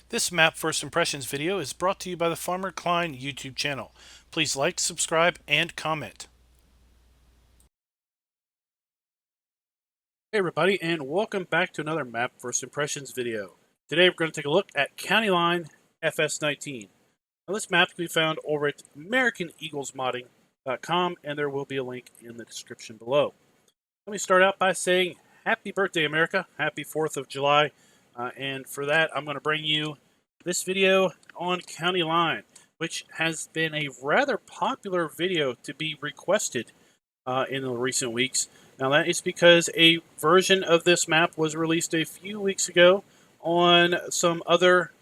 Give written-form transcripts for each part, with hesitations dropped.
This Map First Impressions video is brought to you by the Farmer Klein YouTube channel. Please like, subscribe, and comment. Hey everybody, and welcome back to another Map First Impressions video. Today we're going to take a look at County Line FS19. Now this map can be found over at AmericanEaglesModding.com, and there will be a link in the description below. Let me start out by saying happy birthday, America. Happy 4th of July. And for that, I'm going to bring you this video on County Line, which has been a rather popular video to be requested in the recent weeks. Now that is because a version of this map was released a few weeks ago on some other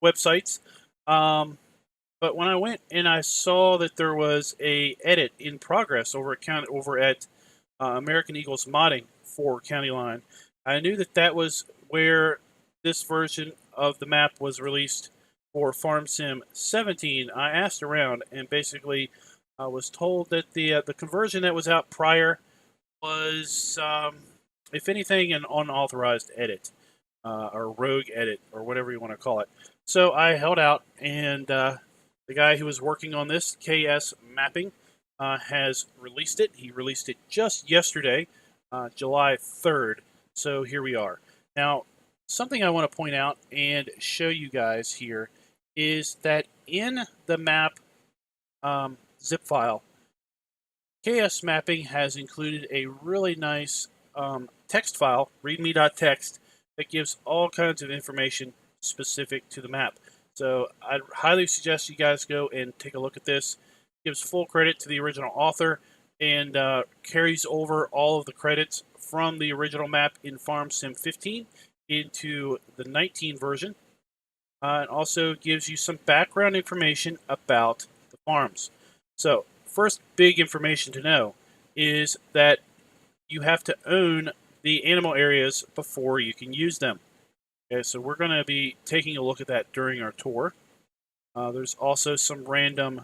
websites. But when I went and I saw that there was a edit in progress over at American Eagles Modding for County Line, I knew that that was where this version of the map was released for Farm Sim 17. I asked around, and basically I was told that the conversion that was out prior was, if anything, an unauthorized edit, or rogue edit, or whatever you want to call it. So I held out, and the guy who was working on this, KS Mapping, has released it. He released it just yesterday, July 3rd. So here we are. Now, something I want to point out and show you guys here is that in the map zip file, KS Mapping has included a really nice text file, ReadME.txt, that gives all kinds of information specific to the map. So I'd highly suggest you guys go and take a look at this. It gives full credit to the original author and carries over all of the credits from the original map in Farm Sim 15 into the 19 version. It also gives you some background information about the farms. So first big information to know is that you have to own the animal areas before you can use them. Okay, so we're going to be taking a look at that during our tour. There's also some random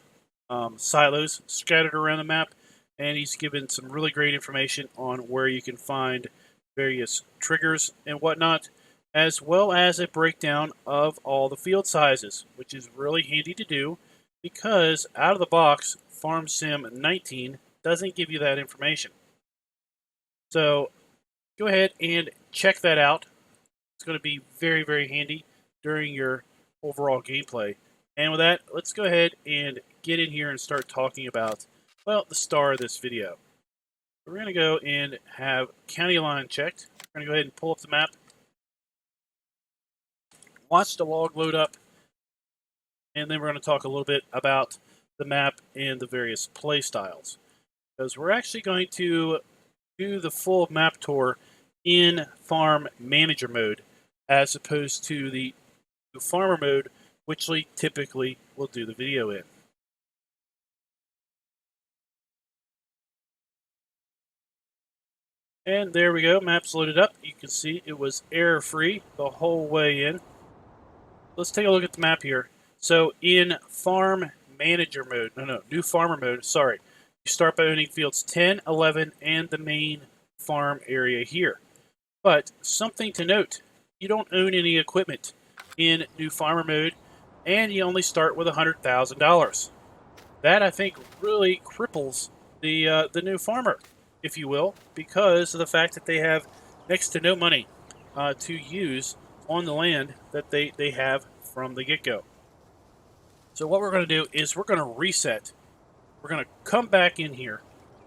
silos scattered around the map, and he's given some really great information on where you can find various triggers and whatnot, as well as a breakdown of all the field sizes, which is really handy to do because out of the box, Farm Sim 19 doesn't give you that information. So go ahead and check that out. It's going to be very, very handy during your overall gameplay. And with that, let's go ahead and get in here and start talking about, well, the star of this video. We're going to go and have County Line checked. We're going to go ahead and pull up the map. Watch the log load up. And then we're going to talk a little bit about the map and the various play styles. Because we're actually going to do the full map tour in Farm Manager mode as opposed to the Farmer mode, which we typically will do the video in. And there we go, map's loaded up. You can see it was error-free the whole way in. Let's take a look at the map here. So in Farm Manager mode, New Farmer mode, sorry. You start by owning fields 10, 11, and the main farm area here. But something to note, you don't own any equipment in New Farmer mode, and you only start with $100,000. That, I think, really cripples the new farmer, if you will, because of the fact that they have next to no money to use on the land that they have from the get-go. So what we're going to do is we're going to reset. We're going to come back in here,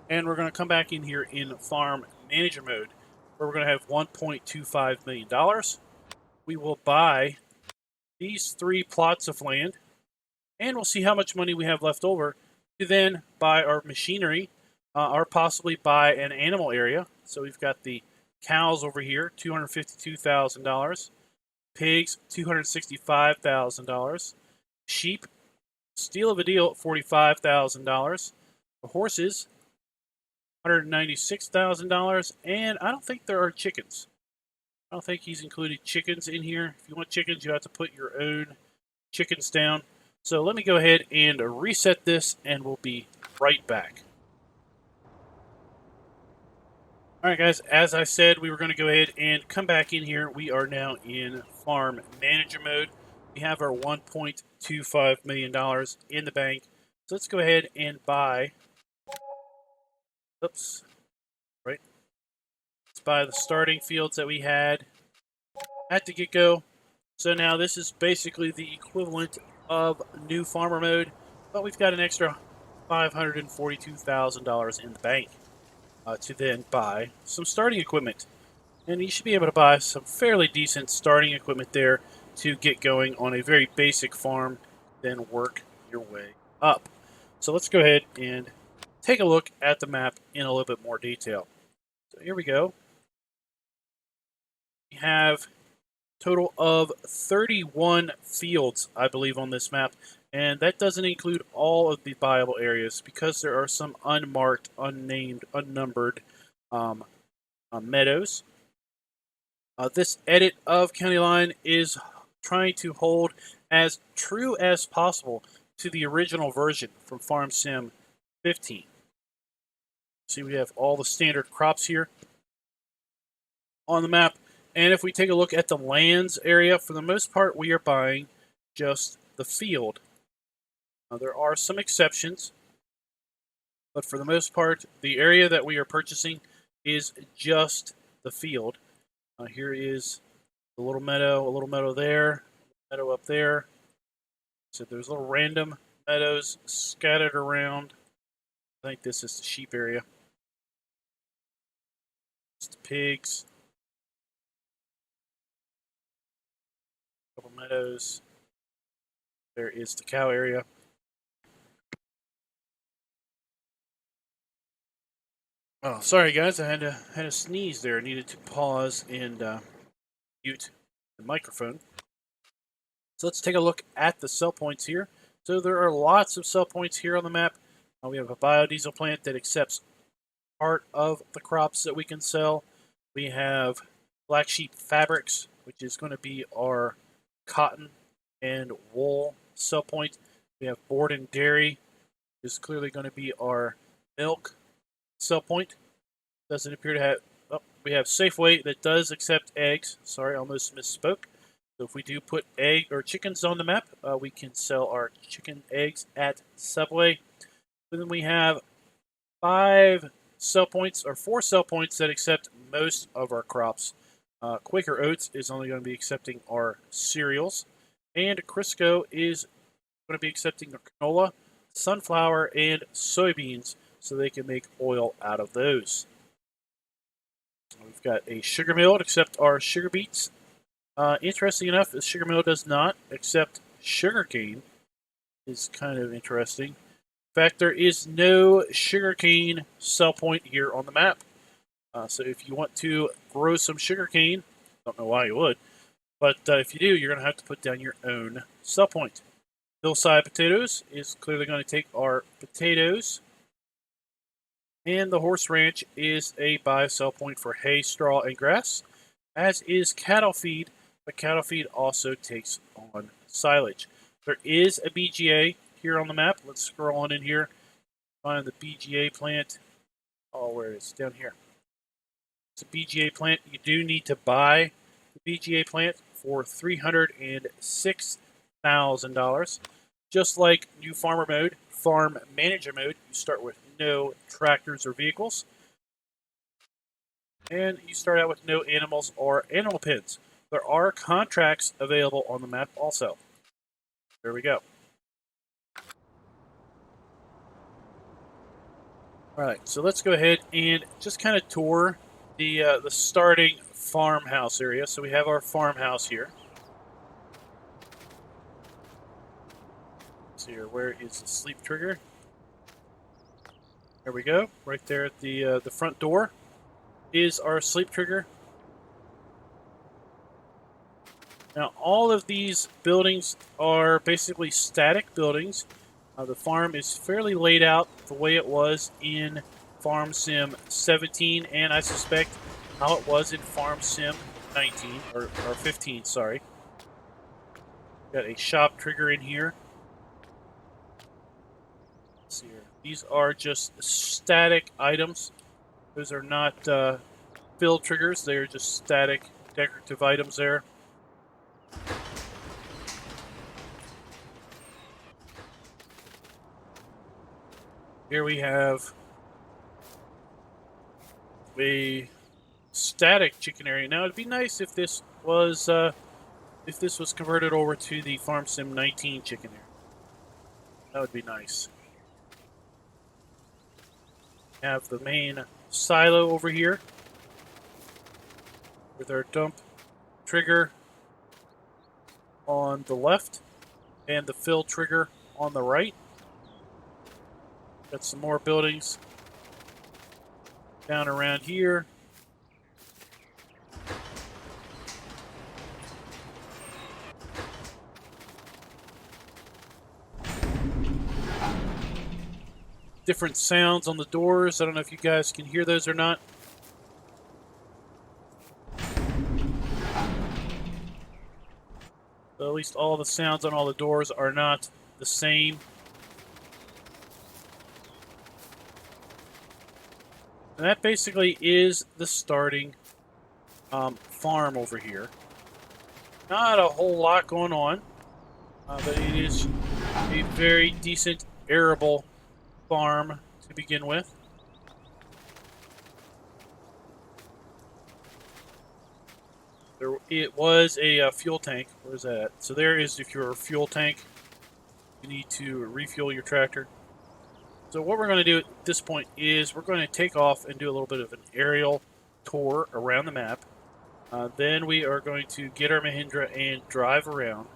and we're going to come back in here in Farm Manager mode, where we're going to have $1.25 million. We will buy these 3 plots of land, and we'll see how much money we have left over to then buy our machinery, or possibly buy an animal area. So we've got the cows over here, $252,000. Pigs, $265,000. Sheep, steal of a deal at $45,000. The horses, $196,000. And I don't think there are chickens. I don't think he's included chickens in here. If you want chickens, you have to put your own chickens down. So let me go ahead and reset this, and we'll be right back. Alright guys, as I said, we were going to go ahead and come back in here. We are now in Farm Manager mode. We have our $1.25 million in the bank. So let's go ahead and buy. Oops. Right. Let's buy the starting fields that we had at the get-go. So now this is basically the equivalent of new farmer mode, but we've got an extra $542,000 in the bank to then buy some starting equipment. And you should be able to buy some fairly decent starting equipment there to get going on a very basic farm, then work your way up. So let's go ahead and take a look at the map in a little bit more detail. So here we go. We have total of 31 fields, I believe, on this map, and that doesn't include all of the buyable areas because there are some unmarked, unnamed, unnumbered meadows. This edit of County Line is trying to hold as true as possible to the original version from Farm Sim 15. See, we have all the standard crops here on the map. And if we take a look at the lands area, for the most part, we are buying just the field. Now, there are some exceptions, but for the most part, the area that we are purchasing is just the field. Here is the little meadow, a little meadow there, meadow up there. So there's little random meadows scattered around. I think this is the sheep area. It's the pigs. Couple meadows. There is the cow area. Oh, sorry guys, I had a sneeze there. I needed to pause and mute the microphone. So let's take a look at the sell points here. So there are lots of sell points here on the map. We have a biodiesel plant that accepts part of the crops that we can sell. We have Black Sheep Fabrics, which is going to be our cotton and wool sell point. We have Board and Dairy, which is clearly going to be our milk sell point. Doesn't appear to have. Oh, we have Safeway that does accept eggs. Sorry, I almost misspoke. So if we do put egg or chickens on the map, we can sell our chicken eggs at Subway. And then we have 5 sell points or 4 sell points that accept most of our crops. Quaker Oats is only going to be accepting our cereals, and Crisco is going to be accepting canola, sunflower, and soybeans, so they can make oil out of those. We've got a sugar mill to accept our sugar beets. Interesting enough, the sugar mill does not accept sugarcane. Is kind of interesting. In fact, there is no sugarcane sell point here on the map. So if you want to grow some sugarcane, don't know why you would, but if you do, you're going to have to put down your own sell point. Hillside Potatoes is clearly going to take our potatoes. And the Horse Ranch is a buy-sell point for hay, straw, and grass, as is Cattle Feed, but Cattle Feed also takes on silage. There is a Bga here on the map. Let's scroll on in here, find the Bga plant. Oh, where it is? Down here. It's a Bga plant. You do need to buy the Bga plant for $306,000. Just like new farmer mode, farm manager mode, you start with no tractors or vehicles. And you start out with no animals or animal pens. There are contracts available on the map also. There we go. Alright, so let's go ahead and just kind of tour the starting farmhouse area. So we have our farmhouse here. Let's see here, where is the sleep trigger? There we go, right there at the front door is our sleep trigger. Now, all of these buildings are basically static buildings. The farm is fairly laid out the way it was in Farm Sim 17, and I suspect how it was in Farm Sim 19, or 15, sorry. Got a shop trigger in here. Let's see here. These are just static items. Those are not fill triggers. They are just static decorative items there. Here we have a static chicken area. Now it'd be nice if this was converted over to the FS19 chicken area. That would be nice. Have the main silo over here with our dump trigger on the left and the fill trigger on the right. Got some more buildings down around here. Different sounds on the doors. I don't know if you guys can hear those or not. So at least all the sounds on all the doors are not the same. And that basically is the starting farm over here. Not a whole lot going on, but it is a very decent arable farm to begin with. It was a fuel tank. Where's that? So there is if you're a fuel tank, you need to refuel your tractor. So what we're going to do at this point is we're going to take off and do a little bit of an aerial tour around the map. Then we are going to get our Mahindra and drive around.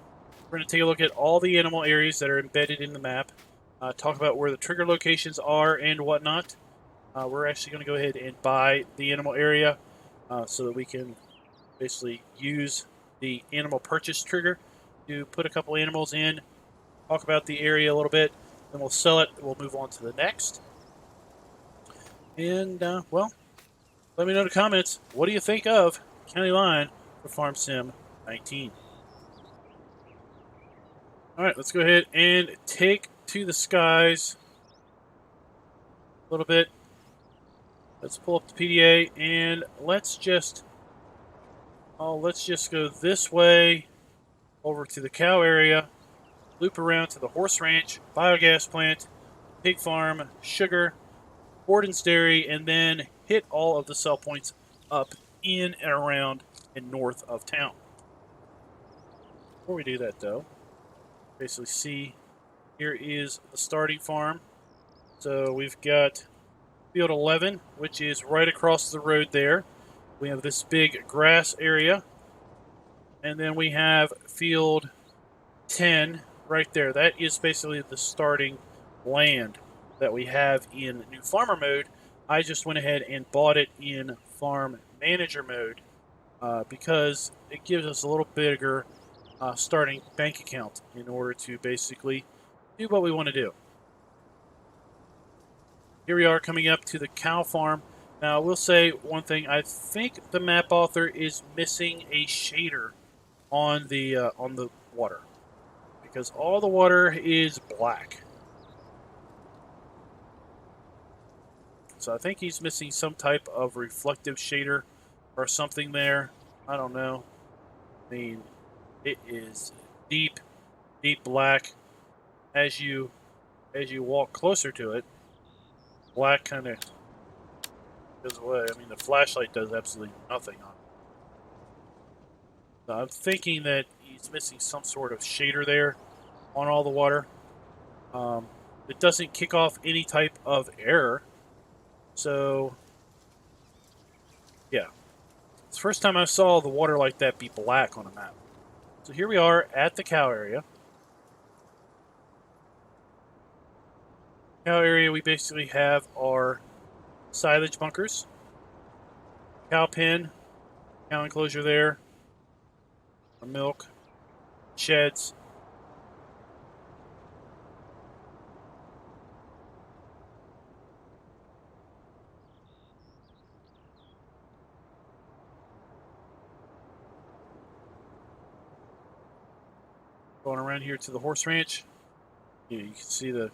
We're going to take a look at all the animal areas that are embedded in the map. Talk about where the trigger locations are and whatnot. We're actually going to go ahead and buy the animal area so that we can basically use the animal purchase trigger to put a couple animals in, talk about the area a little bit, then we'll sell it, we'll move on to the next. And, well, let me know in the comments, what do you think of County Line for Farm Sim 19? Alright, let's go ahead and take to the skies a little bit. Let's pull up the PDA and let's just go this way over to the cow area, loop around to the horse ranch, biogas plant, pig farm, sugar, Borden's Dairy, and then hit all of the sell points up in and around and north of town. Before we do that, though, basically see here is the starting farm. So we've got field 11, which is right across the road there. We have this big grass area. And then we have field 10 right there. That is basically the starting land that we have in new farmer mode. I just went ahead and bought it in farm manager mode because it gives us a little bigger starting bank account in order to basically do what we want to do. Here we are coming up to the cow farm. Now, I will say one thing. I think the map author is missing a shader on the water because all the water is black. So I think he's missing some type of reflective shader or something there. I don't know. I mean, it is deep, deep black. As you walk closer to it, black kind of goes away. I mean, the flashlight does absolutely nothing on it. So I'm thinking that he's missing some sort of shader there on all the water. It doesn't kick off any type of error. So, yeah. It's the first time I saw the water like that be black on a map. So here we are at the cow area. Cow area, we basically have our silage bunkers, cow pen, cow enclosure there, our milk, sheds. Going around here to the horse ranch, you can see the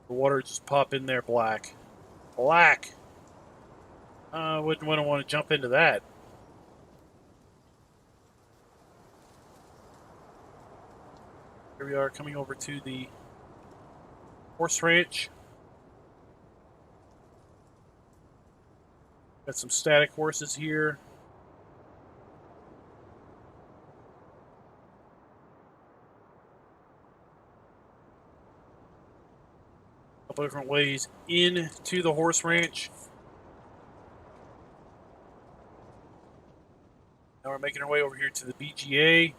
water just pop in there black. Black! I wouldn't want to jump into that. Here we are coming over to the horse ranch. Got some static horses here. A couple different ways into the horse ranch. Now we're making our way over here to the Bga.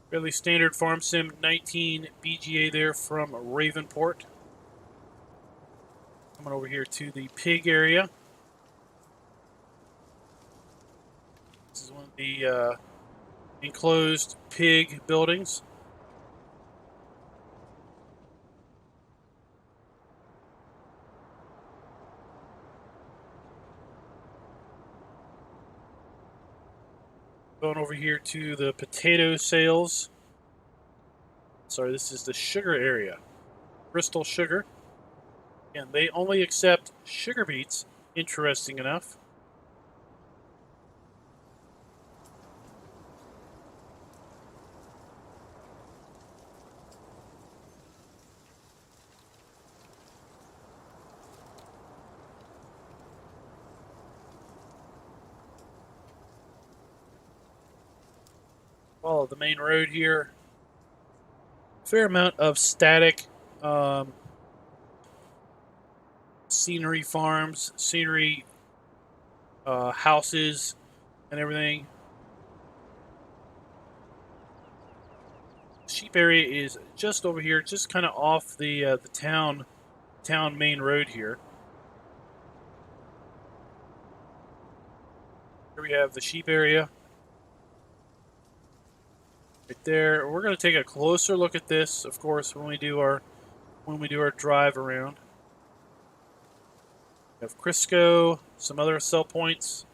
Fairly standard Farm Sim 19 Bga there from Ravenport. Coming over here to the pig area. This is one of the enclosed pig buildings. Going over here to the potato sales. Sorry, this is the sugar area. Bristol Sugar. And they only accept sugar beets, interesting enough. Follow the main road here. Fair amount of static scenery farms, scenery houses, and everything. Sheep area is just over here, just kind of off the town main road here. Here we have the sheep area. Right there. We're going to take a closer look at this, of course, when we do our drive around. We have Crisco, some other sell points.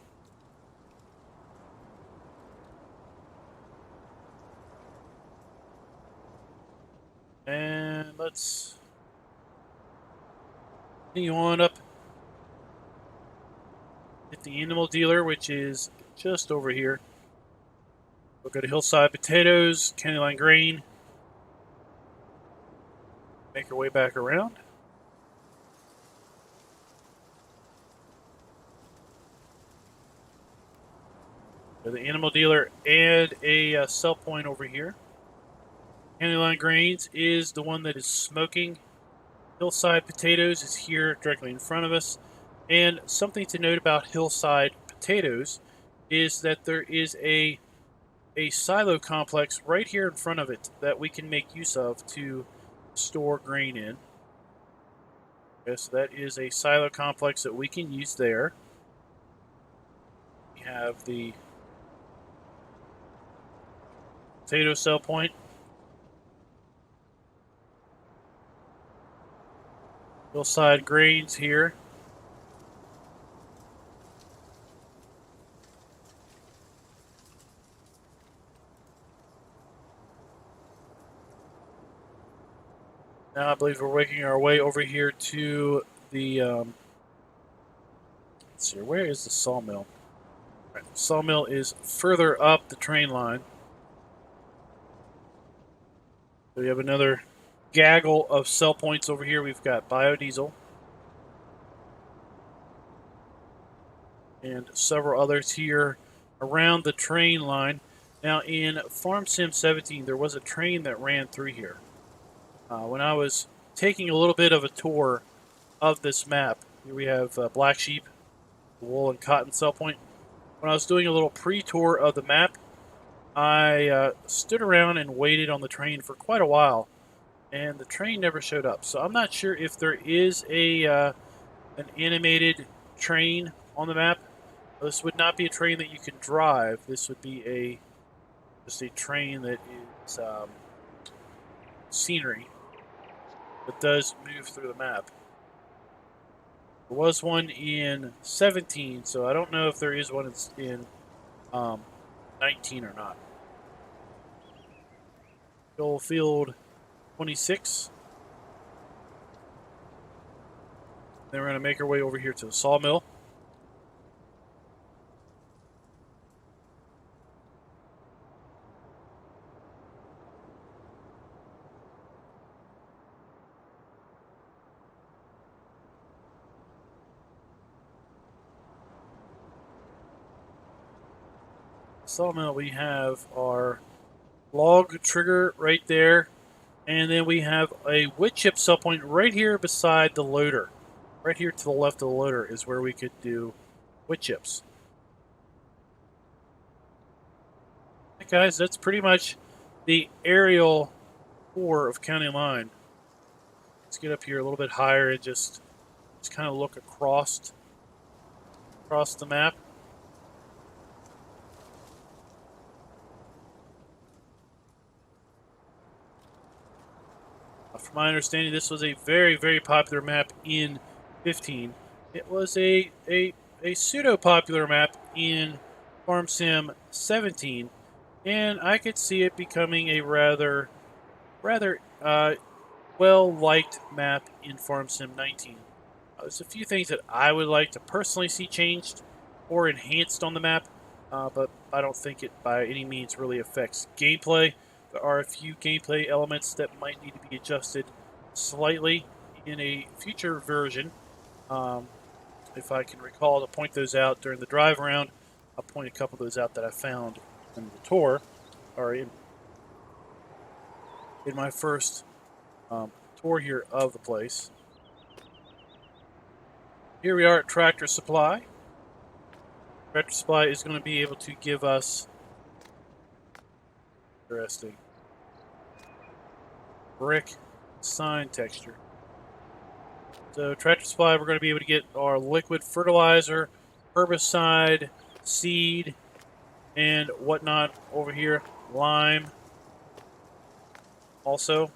And let's continue on up. Hit the animal dealer, which is just over here. We'll go to Hillside Potatoes, County Line Grain. Make our way back around. So the animal dealer and a sell point over here. County Line Grains is the one that is smoking. Hillside Potatoes is here directly in front of us. And something to note about Hillside Potatoes is that there is a silo complex right here in front of it that we can make use of to store grain in. Okay, so that is a silo complex that we can use there. We have the potato sell point. Hillside Grains here. Now I believe we're making our way over here to the, let's see, where is the sawmill? Right, the sawmill is further up the train line. So we have another gaggle of sell points over here. We've got biodiesel and several others here around the train line. Now in Farm Sim 17, there was a train that ran through here. When I was taking a little bit of a tour of this map, here we have black sheep, wool, and cotton sell point. When I was doing a little pre-tour of the map, I stood around and waited on the train for quite a while, and the train never showed up. So I'm not sure if there is an animated train on the map. This would not be a train that you can drive. This would be just a train that is scenery that does move through the map. There was one in 17, so I don't know if there is one in 19 or not. Field 26. Then we're going to make our way over here to the sawmill. Sawmill, we have our log trigger right there, and then we have a wood chip sell point right here beside the loader. Right here to the left of the loader is where we could do wood chips. Right, guys, that's pretty much the aerial tour of County Line. Let's get up here a little bit higher and just kind of look across the map. From my understanding, this was a very, very popular map in 15. It was a pseudo-popular map in Farm Sim 17, and I could see it becoming a rather well-liked map in Farm Sim 19. There's a few things that I would like to personally see changed or enhanced on the map, but I don't think it by any means really affects gameplay. There are a few gameplay elements that might need to be adjusted slightly in a future version. If I can recall to point those out during the drive around, I'll point a couple of those out that I found in the tour, or in my first tour here of the place. Here we are at Tractor Supply. Tractor Supply is going to be able to give us interesting brick sign texture. So Tractor Supply, we're going to be able to get our liquid fertilizer, herbicide, seed, and whatnot over here. Lime. Also.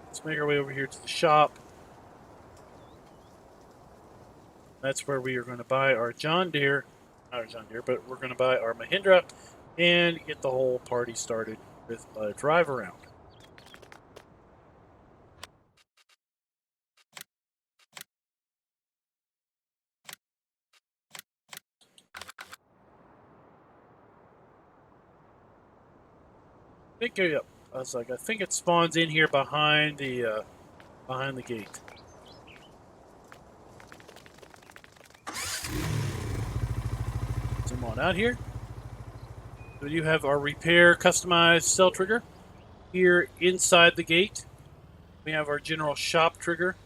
Let's make our way over here to the shop. That's where we are going to buy our John Deere, not our John Deere, but we're going to buy our Mahindra and get the whole party started with a drive around. Yep. I was like, I think it spawns in here behind the gate. Zoom on out here. We do have our repair customized cell trigger here inside the gate. We have our general shop trigger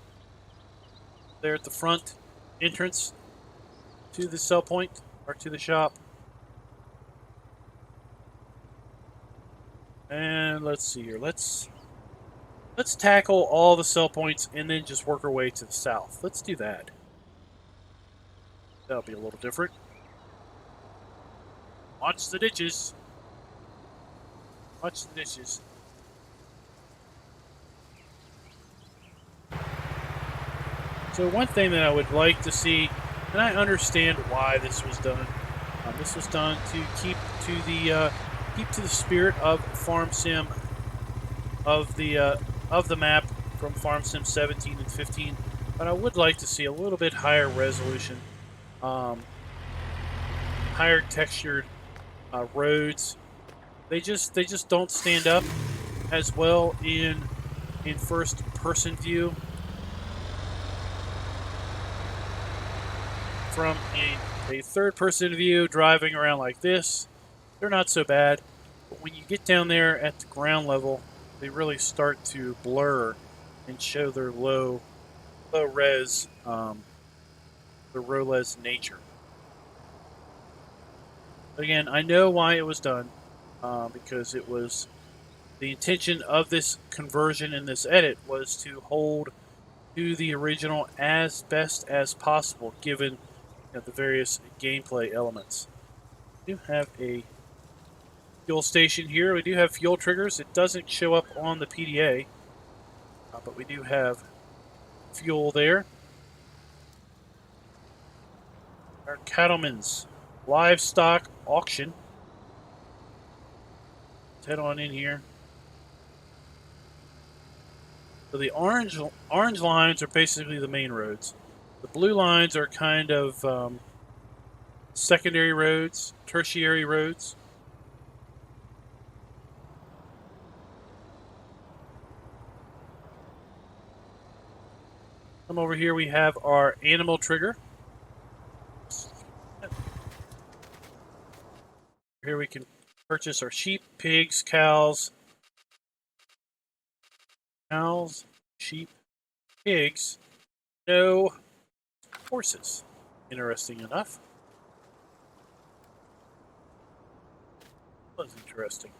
there at the front entrance to the cell point or to the shop. And let's see here. Let's tackle all the cell points and then just work our way to the south. Let's do that. That'll be a little different. Watch the ditches. Watch the ditches. So one thing that I would like to see, and I understand why this was done. This was done to keep to the spirit of Farm Sim of the map from Farm Sim 17 and 15. But I would like to see a little bit higher resolution, higher textured roads. They just don't stand up as well in first person view. From a third person view driving around like this, they're not so bad. But when you get down there at the ground level, they really start to blur and show their low res nature. Again, I know why it was done, because it was the intention of this conversion and this edit was to hold to the original as best as possible, given the various gameplay elements. We do have a fuel station here. We do have fuel triggers. It doesn't show up on the PDA, but we do have fuel there. Our Cattleman's livestock auction. Let's head on in here. So the orange lines are basically the main roads. The blue lines are kind of secondary roads, tertiary roads. Come over here, we have our animal trigger. Here we can purchase our sheep, pigs, cows, sheep, pigs, no horses. Interesting enough. That was interesting.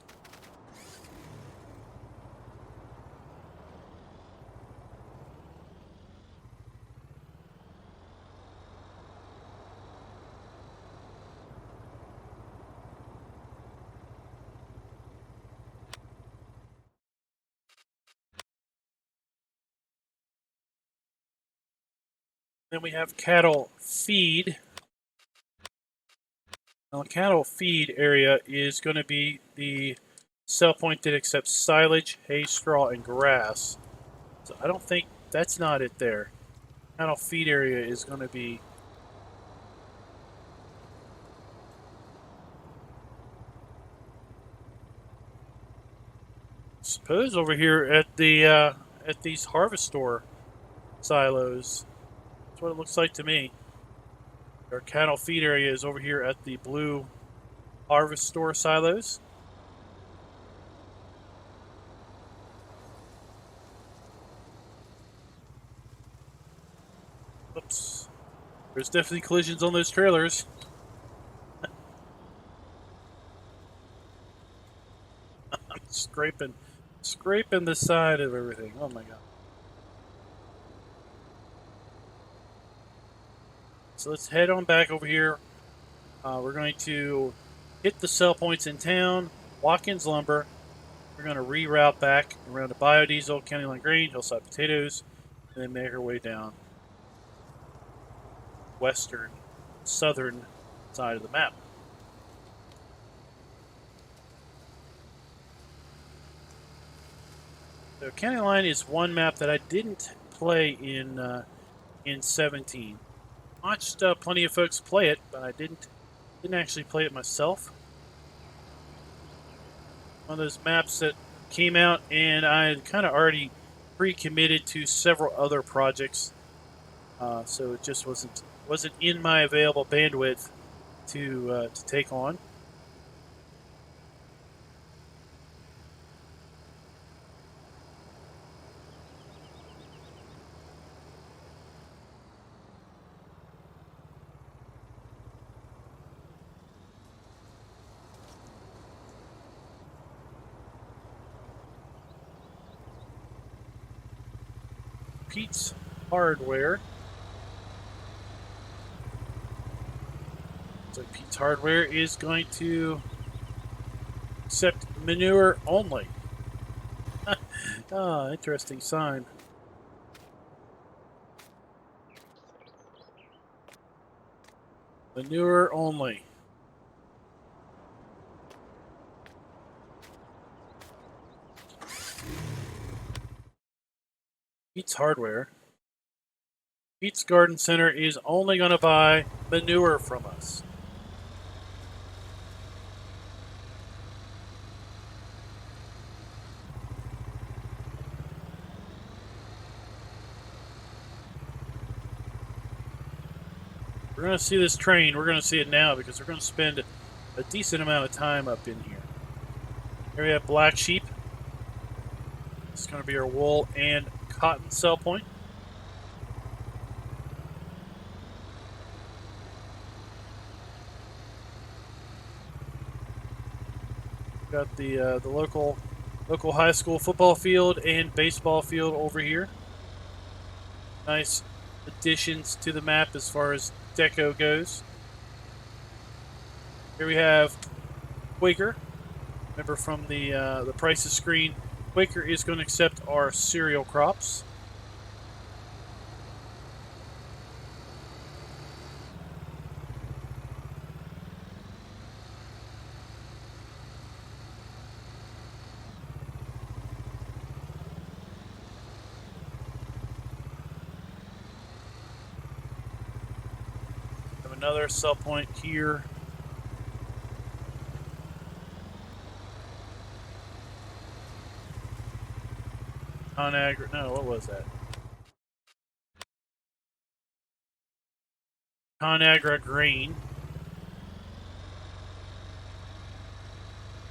Then we have cattle feed. Now, the cattle feed area is going to be the sell point that accepts silage, hay, straw, and grass. So I don't think that's not it there. Cattle feed area is going to be suppose over here at the at these harvest store silos. That's what it looks like to me. Our cattle feed area is over here at the blue harvest store silos. Oops. There's definitely collisions on those trailers. I'm scraping the side of everything. Oh my god. So let's head on back over here. We're going to hit the sell points in town, Watkins Lumber. We're going to reroute back around to Biodiesel, County Line Grain, Hillside Potatoes, and then make our way down southern side of the map. So County Line is one map that I didn't play in 17. Watched plenty of folks play it, but I didn't actually play it myself. One of those maps that came out, and I had kind of already pre-committed to several other projects, so it just wasn't in my available bandwidth to take on. Pete's Hardware. So Pete's Hardware is going to accept manure only. Ah, interesting sign. Manure only. Pete's Hardware. Pete's Garden Center is only going to buy manure from us. We're going to see this train. We're going to see it now because we're going to spend a decent amount of time up in here. Here we have black sheep. It's going to be our wool and cotton sell point. Got the local high school football field and baseball field over here. Nice additions to the map as far as deco goes. Here we have Quaker. Remember from the prices screen, Quaker is going to accept our cereal crops. Have another sell point here. Conagra, no, what was that? ConAgra grain.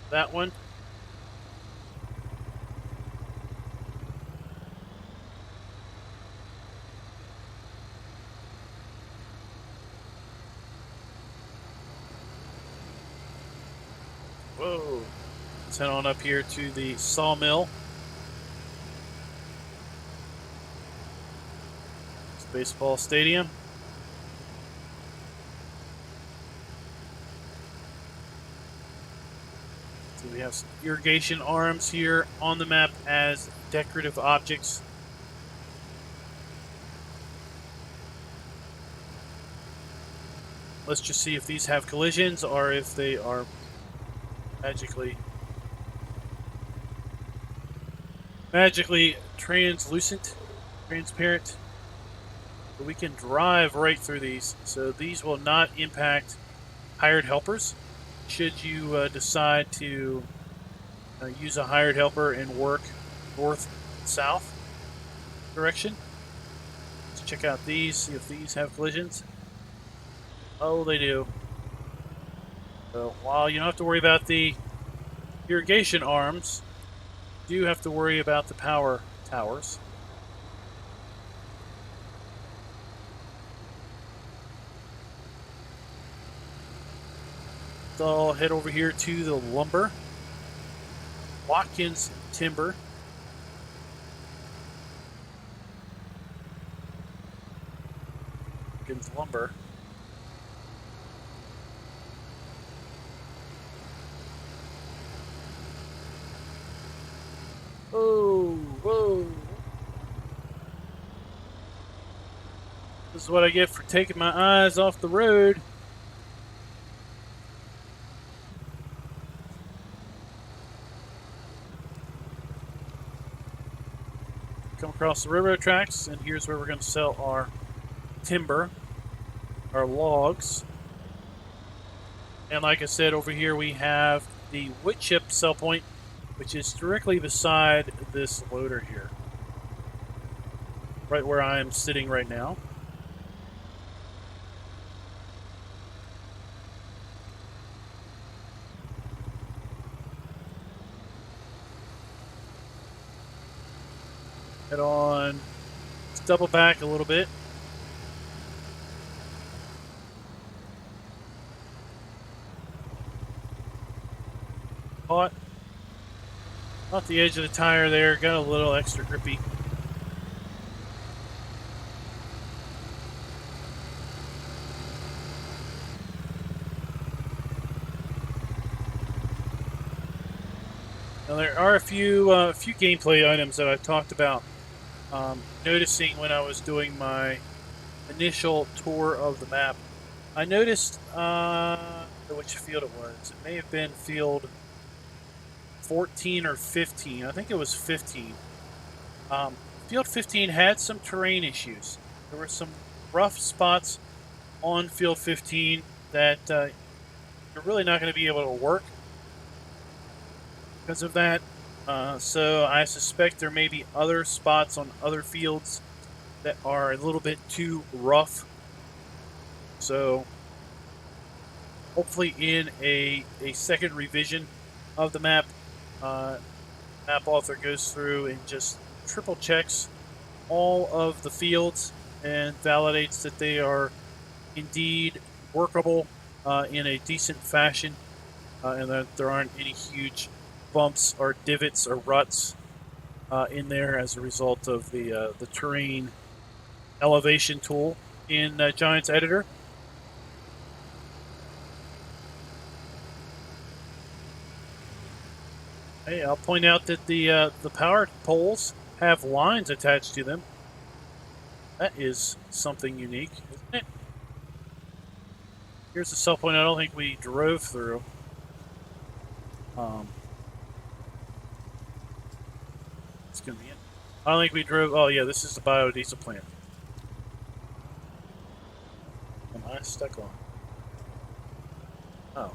That one. Whoa. Let's head on up here to the Sawmill. It's baseball stadium. So we have some irrigation arms here on the map as decorative objects. Let's just see if these have collisions or if they are magically transparent. But we can drive right through these, so these will not impact hired helpers. Should you decide to use a hired helper and work north-south direction. Let's check out these, see if these have collisions. Oh, they do. So while you don't have to worry about the irrigation arms, you do have to worry about the power towers. So I'll head over here to the lumber. Watkins Timber. Watkins Lumber. Oh, whoa. This is what I get for taking my eyes off the road. Come across the railroad tracks, and here's where we're going to sell our timber, our logs. And like I said, over here we have the wood chip sell point, which is directly beside this loader here, right where I am sitting right now. Head on, let's double back a little bit. Caught off the edge of the tire there, got a little extra grippy. Now there are a few gameplay items that I talked about noticing when I was doing my initial tour of the map. I noticed which field it was. It may have been field 14 or 15. I think it was 15. Field 15 had some terrain issues. There were some rough spots on field 15 that you're really not going to be able to work because of that. So I suspect there may be other spots on other fields that are a little bit too rough. So hopefully in a second revision of the map, map author goes through and just triple checks all of the fields and validates that they are indeed workable in a decent fashion, and that there aren't any huge bumps or divots or ruts in there as a result of the terrain elevation tool in Giants Editor. Hey, I'll point out that the power poles have lines attached to them. That is something unique, isn't it? Here's the sell point I don't think we drove through. It's gonna be it. I don't think we drove. Oh yeah, this is the biodiesel plant. Am I stuck on? Oh.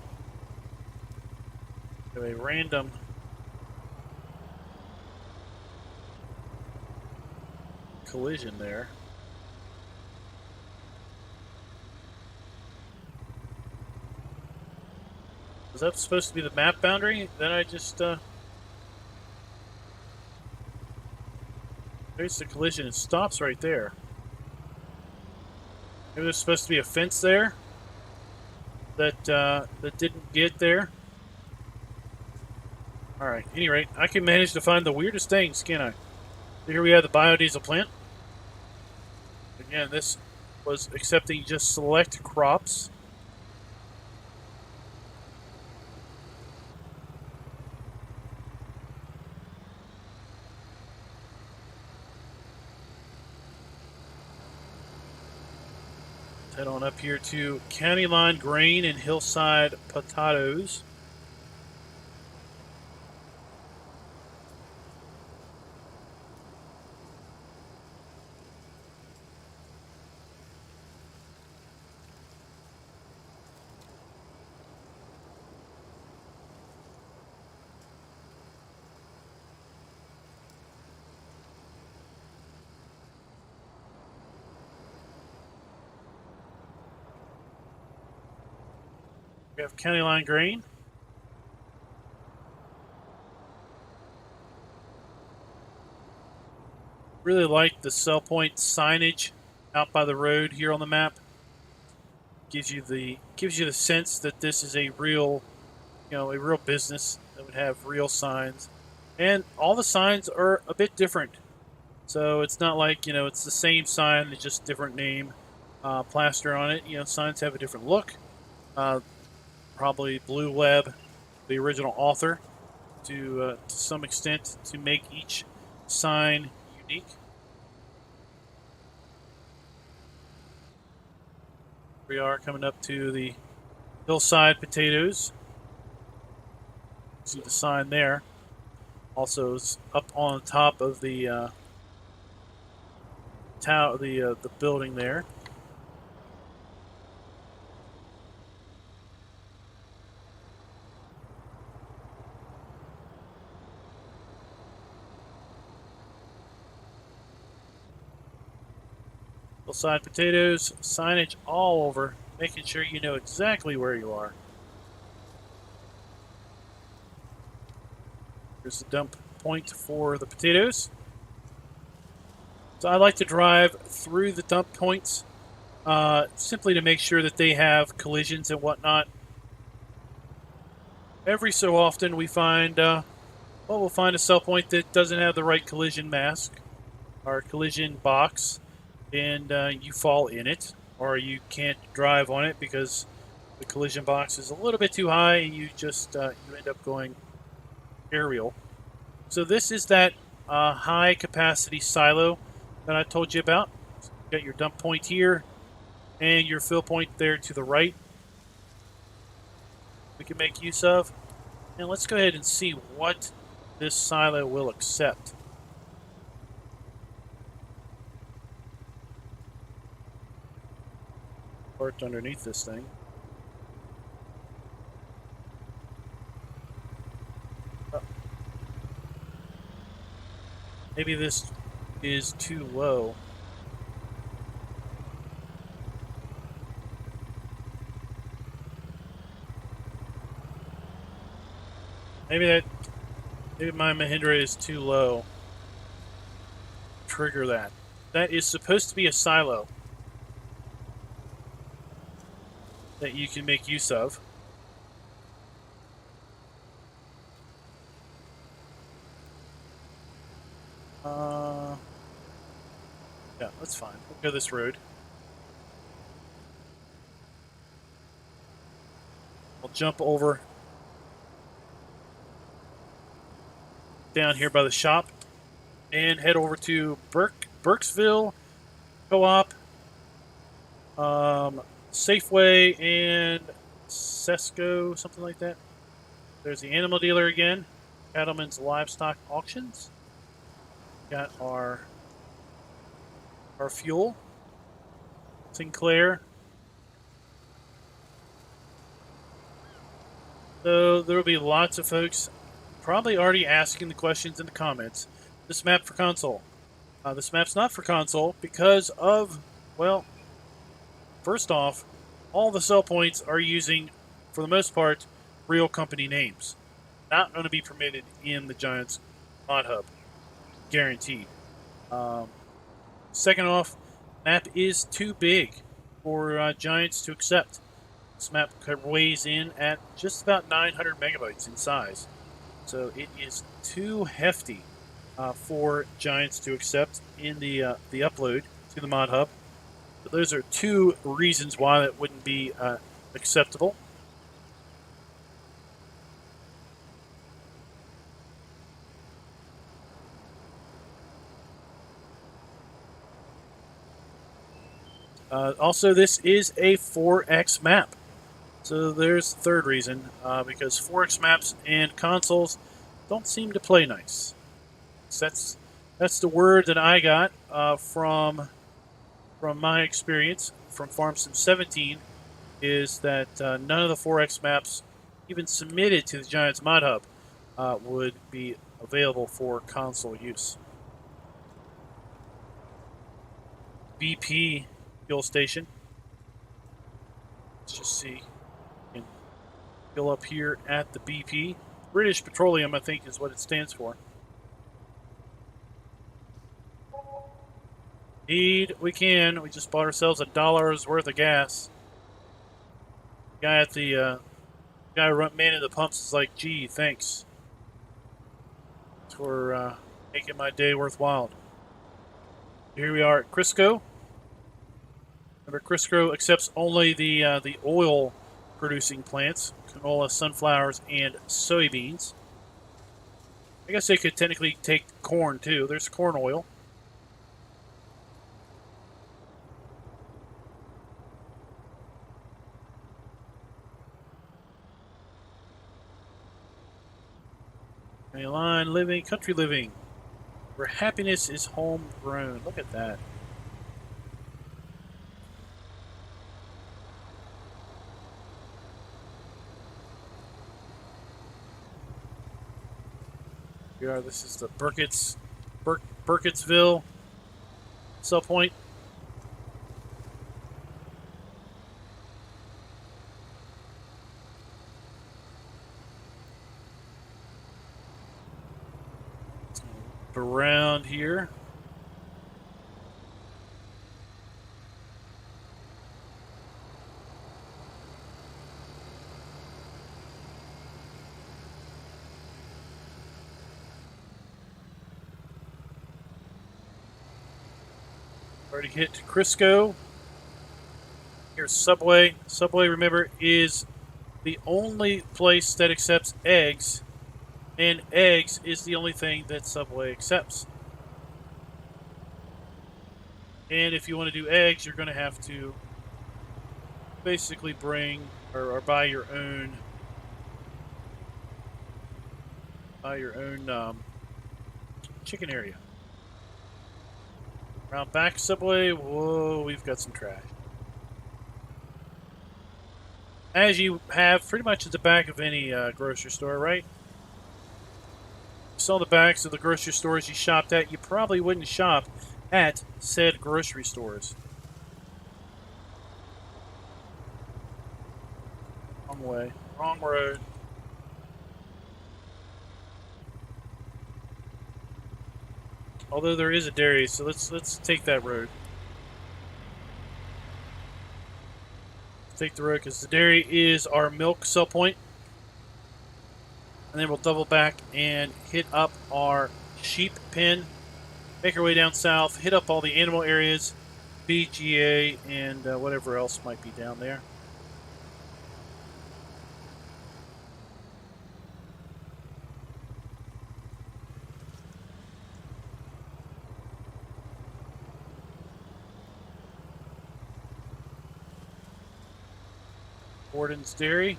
We have a random collision there. Was that supposed to be the map boundary? Then I just there's the collision. It stops right there. Maybe there's supposed to be a fence there that that didn't get there. All right. Any rate, I can manage to find the weirdest things, can I? Here we have the biodiesel plant. Again, this was accepting just select crops. Head on up here to County Line Grain and Hillside Potatoes. We have County Line Grain. Really like the sell point signage out by the road here on the map. Gives you the sense that this is a real, a real business that would have real signs, and all the signs are a bit different. So it's not like it's the same sign, it's just different name, plaster on it. Signs have a different look. Probably blueweb, the original author, to some extent, to make each sign unique. We are coming up to the Hillside Potatoes. See the sign there. Also, it's up on top of the tower, the building there. Hillside Potatoes, signage all over, making sure you know exactly where you are. Here's the dump point for the potatoes. So I like to drive through the dump points simply to make sure that they have collisions and whatnot. Every so often we find, we'll find a sell point that doesn't have the right collision mask or collision box, and you fall in it, or you can't drive on it because the collision box is a little bit too high, and you just you end up going aerial. So this is that high capacity silo that I told you about. So you got your dump point here and your fill point there to the right we can make use of. And let's go ahead and see what this silo will accept. Parked underneath this thing. Oh. Maybe this is too low. Maybe my Mahindra is too low. Trigger that. That is supposed to be a silo that you can make use of. Yeah, that's fine. We'll go this road. I'll jump over down here by the shop and head over to Burksville Co-op, Safeway, and Sesco, something like that. There's the animal dealer again. Cattleman's Livestock Auctions. Got our fuel. Sinclair. So there will be lots of folks probably already asking the questions in the comments. This map for console. This map's not for console because of, well, first off, all the sell points are using, for the most part, real company names. Not going to be permitted in the Giants mod hub. Guaranteed. Second off, map is too big for Giants to accept. This map weighs in at just about 900 megabytes in size. So it is too hefty for Giants to accept in the upload to the mod hub. So those are two reasons why that wouldn't be acceptable. Also, this is a 4X map. So there's the third reason, because 4X maps and consoles don't seem to play nice. So that's the word that I got from my experience from FS17 is that none of the 4X maps even submitted to the Giants mod hub would be available for console use. BP fuel station. Let's just see. You can fill up here at the BP. British Petroleum, I think, is what it stands for. Indeed, we can. We just bought ourselves $1 worth of gas. Guy at the manning the pumps is like, "Gee, thanks for making my day worthwhile." Here we are at Crisco. Remember, Crisco accepts only the oil producing plants: canola, sunflowers, and soybeans. I guess they could technically take corn too. There's corn oil. Line living, country living, where happiness is homegrown. Look at that. Here are. This is the Burkittsville sell point. Around here. Already hit Crisco. Here's Subway. Subway, remember, is the only place that accepts eggs. And eggs is the only thing that Subway accepts. And if you want to do eggs, you're going to have to basically bring or buy your own chicken area. Around back Subway, whoa, we've got some trash. As you have pretty much at the back of any grocery store, right? Saw the backs of the grocery stores you shopped at, you probably wouldn't shop at said grocery stores. Wrong way. Wrong road. Although there is a dairy, so let's take that road. Let's take the road because the dairy is our milk sell point. And then we'll double back and hit up our sheep pen, make our way down south, hit up all the animal areas, Bga, and whatever else might be down there. Borden's Dairy,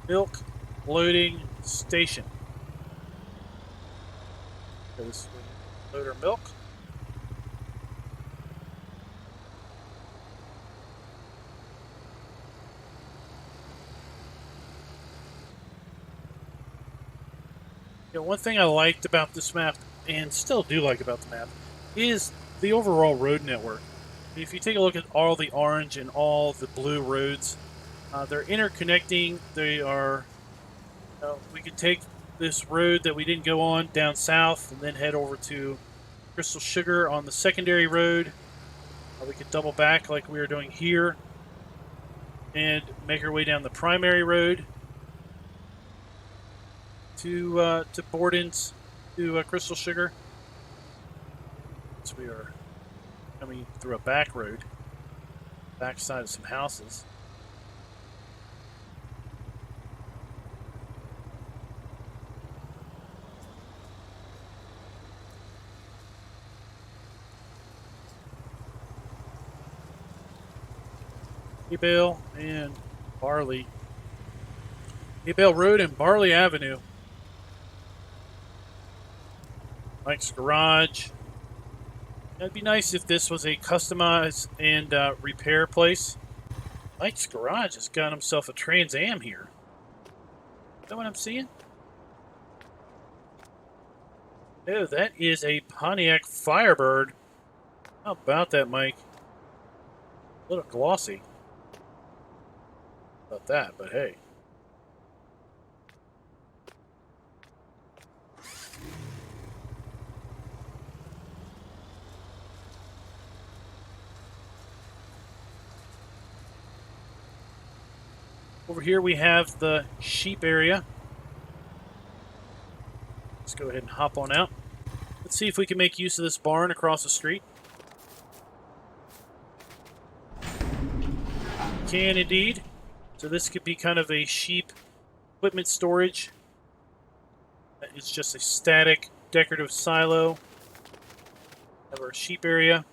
milk loading station. This load our milk. You know, one thing I liked about this map, and still do like about the map, is the overall road network. If you take a look at all the orange and all the blue roads They're interconnecting. They are. We could take this road that we didn't go on down south and then head over to Crystal Sugar on the secondary road. We could double back like we were doing here and make our way down the primary road to Borden's, to Crystal Sugar. So we are coming through a back road, backside of some houses. Hay Bale and Barley. Hay Bale Road and Barley Avenue. Mike's Garage. It'd be nice if this was a customize and repair place. Mike's Garage has got himself a Trans Am here. Is that what I'm seeing? Oh, that is a Pontiac Firebird. How about that, Mike? A little glossy. About that, but hey. Over here we have the sheep area. Let's go ahead and hop on out. Let's see if we can make use of this barn across the street. Can indeed. So this could be kind of a sheep equipment storage. It's just a static decorative silo. Have our sheep area.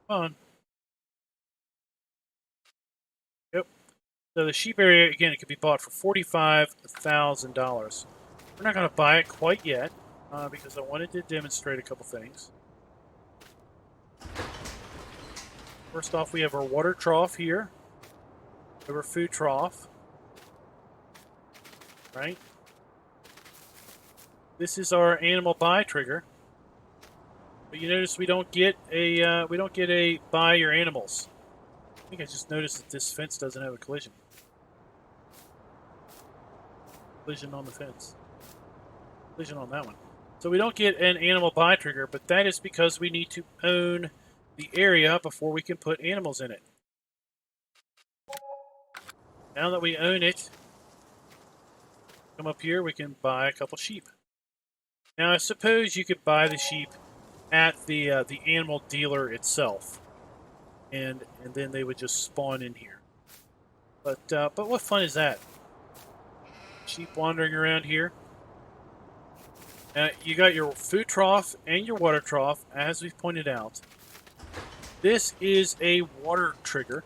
Come on. Yep. So the sheep area, again, it could be bought for $45,000. We're not going to buy it quite yet because I wanted to demonstrate a couple things. First off, we have our water trough here. We have our food trough. Right? This is our animal buy trigger. But you notice we don't get a buy your animals. I think I just noticed that this fence doesn't have a collision. Collision on the fence. Collision on that one. So we don't get an animal buy trigger, but that is because we need to own the area before we can put animals in it. Now that we own it, come up here, we can buy a couple sheep. Now I suppose you could buy the sheep at the animal dealer itself, and then they would just spawn in here. But what fun is that? Sheep wandering around here. Now you got your food trough and your water trough, as we've pointed out. This is a water trigger.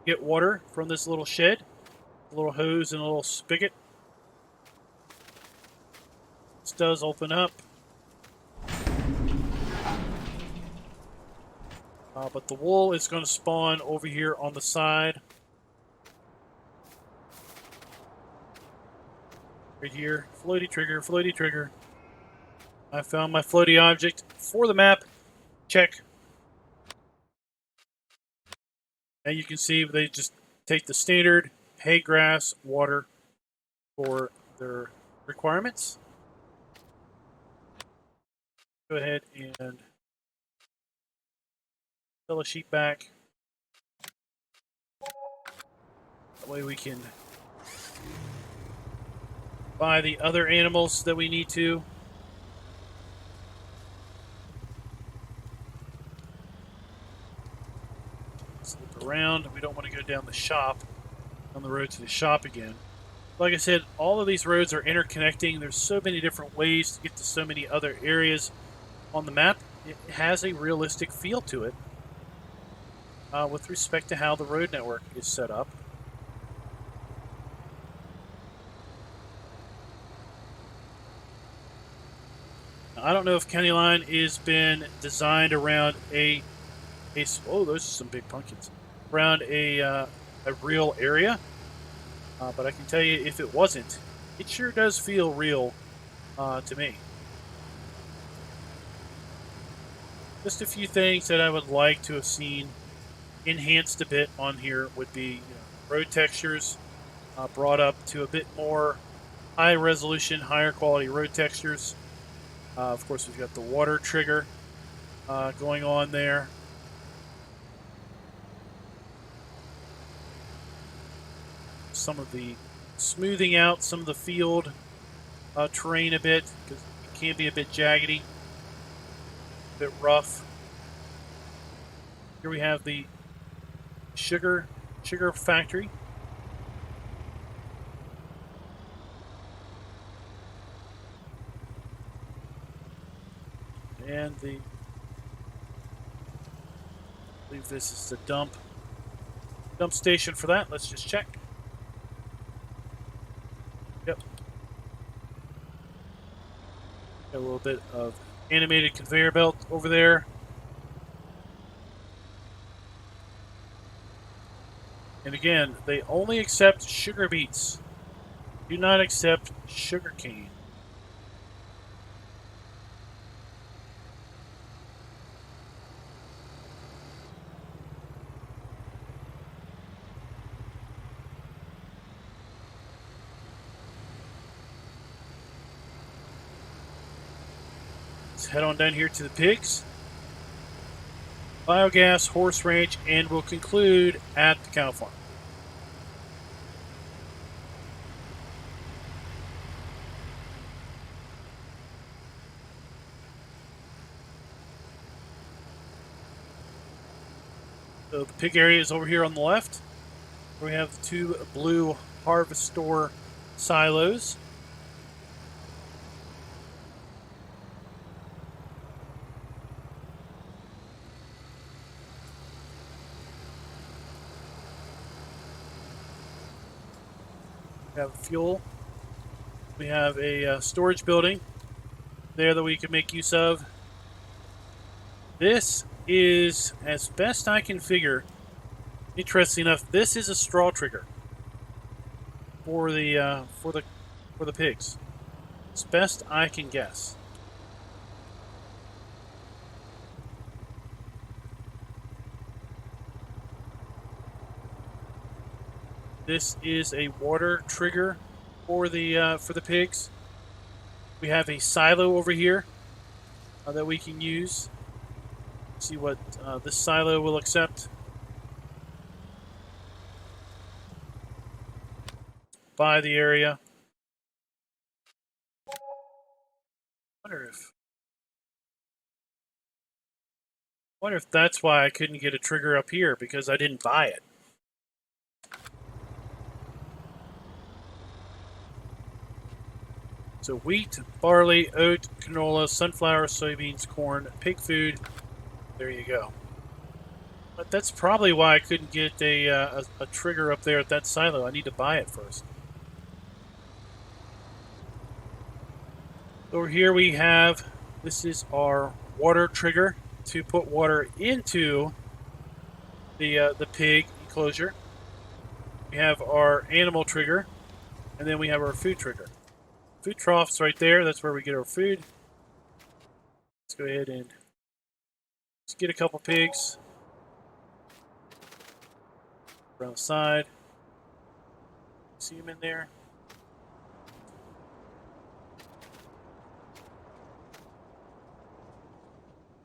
Get water from this little shed, a little hose and a little spigot. This does open up. But the wool is going to spawn over here on the side. Right here. Floaty trigger, floaty trigger. I found my floaty object for the map. Check. And you can see they just take the standard hay, grass, water for their requirements. Go ahead and sell a sheep back. That way we can buy the other animals that we need to. Slip around. We don't want to go down the shop, on the road to the shop again. Like I said, all of these roads are interconnecting. There's so many different ways to get to so many other areas on the map. It has a realistic feel to it with respect to how the road network is set up. Now, I don't know if County Line has been designed around oh, those are some big pumpkins. Around a real area. But I can tell you, if it wasn't, it sure does feel real to me. Just a few things that I would like to have seen enhanced a bit on here would be road textures brought up to a bit more high resolution, higher quality road textures. Of course, we've got the water trigger going on there. Some of the smoothing out some of the field terrain a bit, because it can be a bit jaggedy, a bit rough. Here we have the sugar factory. And I believe this is the dump station for that. Let's just check. Yep. Got a little bit of animated conveyor belt over there. And again, they only accept sugar beets. Do not accept sugar cane. Let's head on down here to the pigs, biogas, horse ranch, and we'll conclude at the cow farm. So the pig area is over here on the left. We have the two blue harvest store silos. We have fuel. We have a storage building there that we can make use of. This is, as best I can figure, interesting enough, this is a straw trigger for the pigs. As best I can guess. This is a water trigger for the pigs. We have a silo over here that we can use. See what this silo will accept. By the area. Wonder if that's why I couldn't get a trigger up here, because I didn't buy it. So wheat, barley, oat, canola, sunflower, soybeans, corn, pig food. There you go. But that's probably why I couldn't get a trigger up there at that silo. I need to buy it first. Over here we have, this is our water trigger to put water into the pig enclosure. We have our animal trigger, and then we have our food trigger. Food troughs right there. That's where we get our food. Let's go ahead and let's get a couple pigs around the side. See them in there.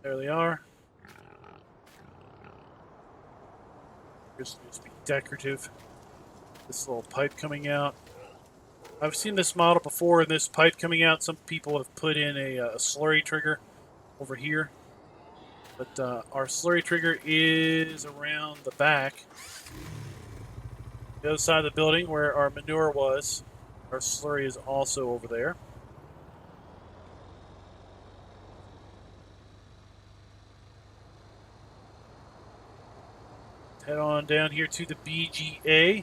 There they are. Just be decorative. This little pipe coming out. I've seen this model before, and this pipe coming out, some people have put in a slurry trigger over here. But our slurry trigger is around the back. The other side of the building where our manure was. Our slurry is also over there. Head on down here to the Bga.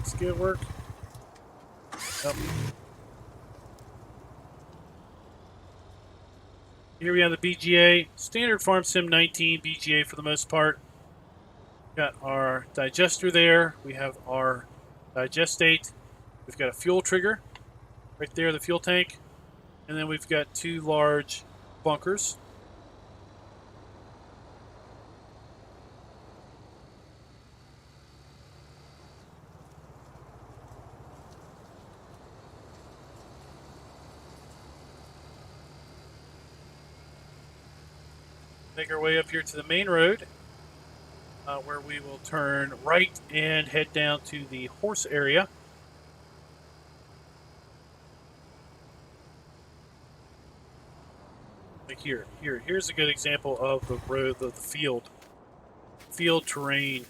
Let's get it work. Yep. Here we have the BGA, standard Farm Sim 19 BGA for the most part. Got our digester there. We have our digestate. We've got a fuel trigger right there, the fuel tank. And then we've got two large bunkers. Make our way up here to the main road, where we will turn right and head down to the horse area. Like here's a good example of the road, the field terrain.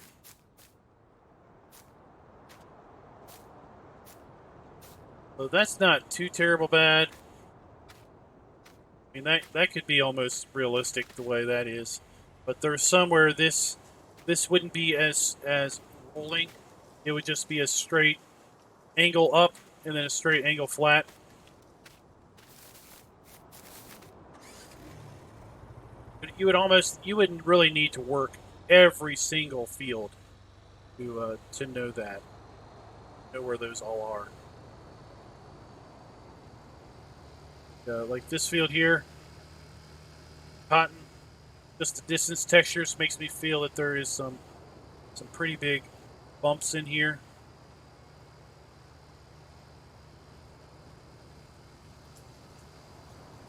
So that's not too terrible bad. I mean, that could be almost realistic the way that is, but there's somewhere this wouldn't be as rolling. It would just be a straight angle up and then a straight angle flat. But you wouldn't really need to work every single field to know where those all are. Like this field here, cotton, just the distance textures makes me feel that there is some pretty big bumps in here.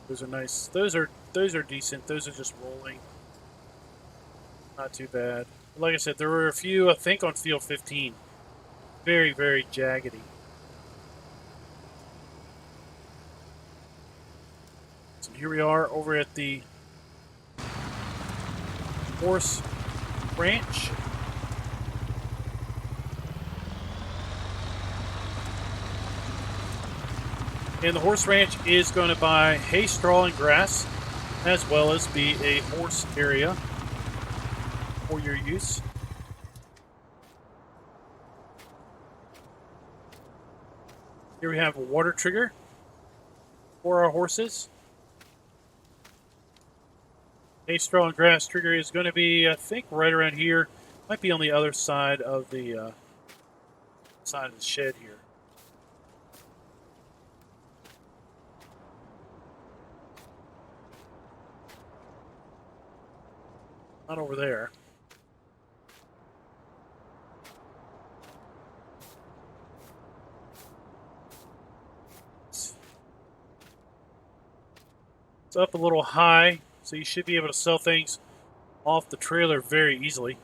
Those are nice. Those are decent. Those are just rolling. Not too bad. Like I said, there were a few, I think, on field 15. Very, very jaggedy. So here we are over at the horse ranch. And the horse ranch is going to buy hay, straw, and grass, as well as be a horse area for your use. Here we have a water trigger for our horses. Hay, straw, and grass trigger is going to be, I think, right around here. Might be on the other side of the shed here. Not over there. It's up a little high, so you should be able to sell things off the trailer very easily.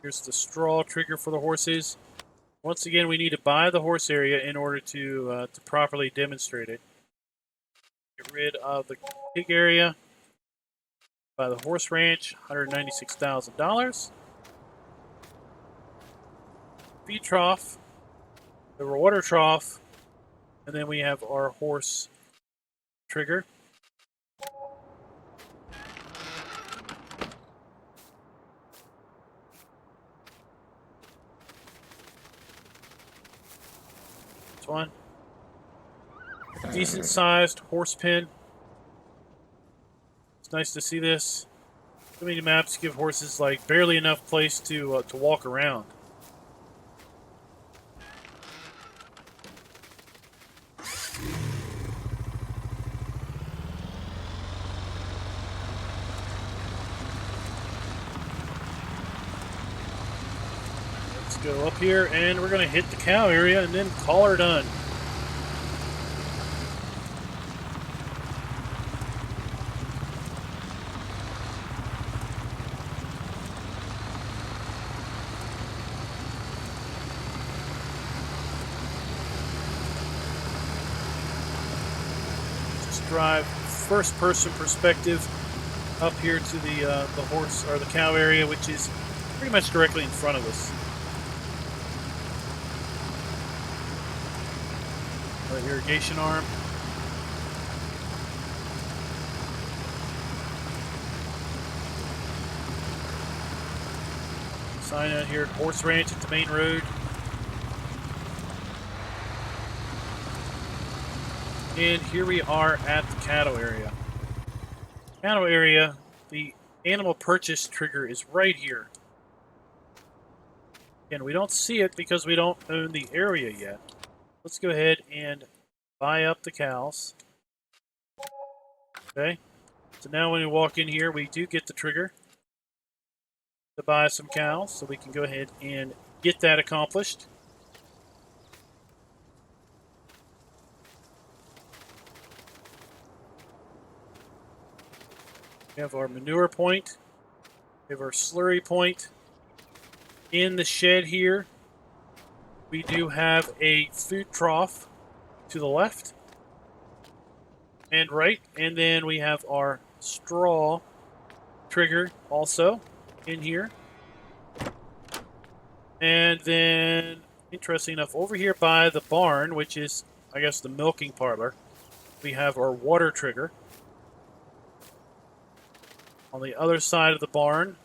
Here's the straw trigger for the horses. Once again, we need to buy the horse area in order to properly demonstrate it. Get rid of the pig area. Buy the horse ranch, $196,000. Feed trough, the water trough, and then we have our horse trigger. This one. Decent sized horse pen. It's nice to see this. So many maps give horses like barely enough place to walk around. Let's go up here and we're going to hit the cow area and then call her done. Drive first-person perspective up here to the horse or the cow area, which is pretty much directly in front of us. The irrigation arm. Sign out here at Horse Ranch at the main road. And here we are at the cattle area. Cattle area, the animal purchase trigger is right here. And we don't see it because we don't own the area yet. Let's go ahead and buy up the cows. Okay. So now when we walk in here, we do get the trigger to buy some cows. So we can go ahead and get that accomplished. We have our manure point. We have our slurry point. In the shed here, we do have a food trough to the left and right. And then we have our straw trigger also in here. And then, interesting enough, over here by the barn, which is, I guess, the milking parlor, we have our water trigger. On the other side of the barn,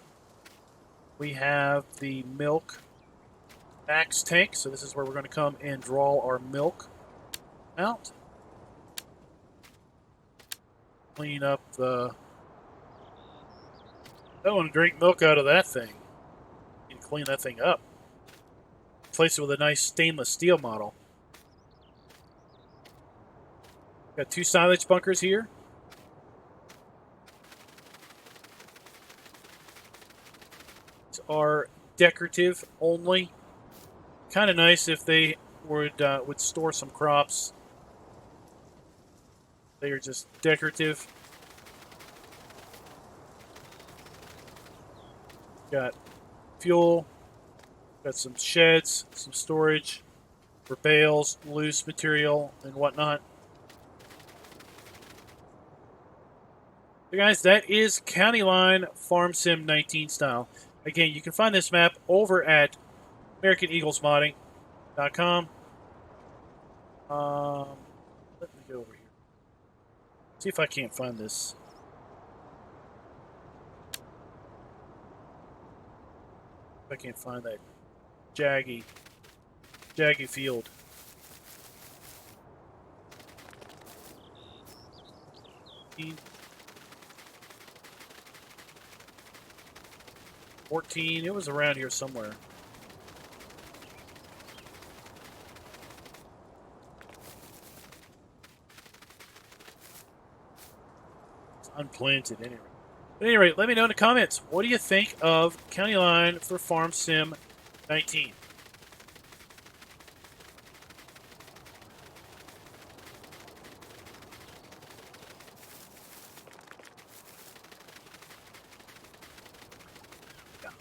we have the milk max tank. So this is where we're going to come and draw our milk out. Clean up the... I don't want to drink milk out of that thing. You can clean that thing up. Replace it with a nice stainless steel model. Got 2 silage bunkers here. These are decorative only. Kind of nice if they would store some crops. They are just decorative. Got fuel. Got some sheds, some storage for bales, loose material, and whatnot. So guys, that is County Line Farm Sim 19 style. Again, you can find this map over at AmericanEaglesModding.com. Let me go over here. See if I can't find this. If I can't find that jaggy field. $14. It was around here somewhere. It's unplanted anyway. But at any rate, let me know in the comments. What do you think of County Line for Farm Sim 19?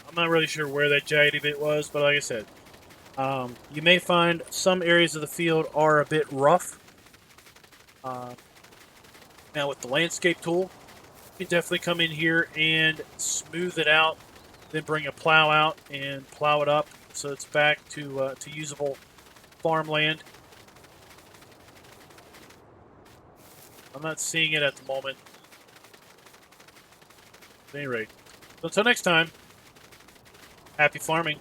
I'm not really sure where that jaggedy bit was, but like I said, you may find some areas of the field are a bit rough. Now with the landscape tool, you can definitely come in here and smooth it out, then bring a plow out and plow it up so it's back to usable farmland. I'm not seeing it at the moment. At any rate, so until next time, happy farming.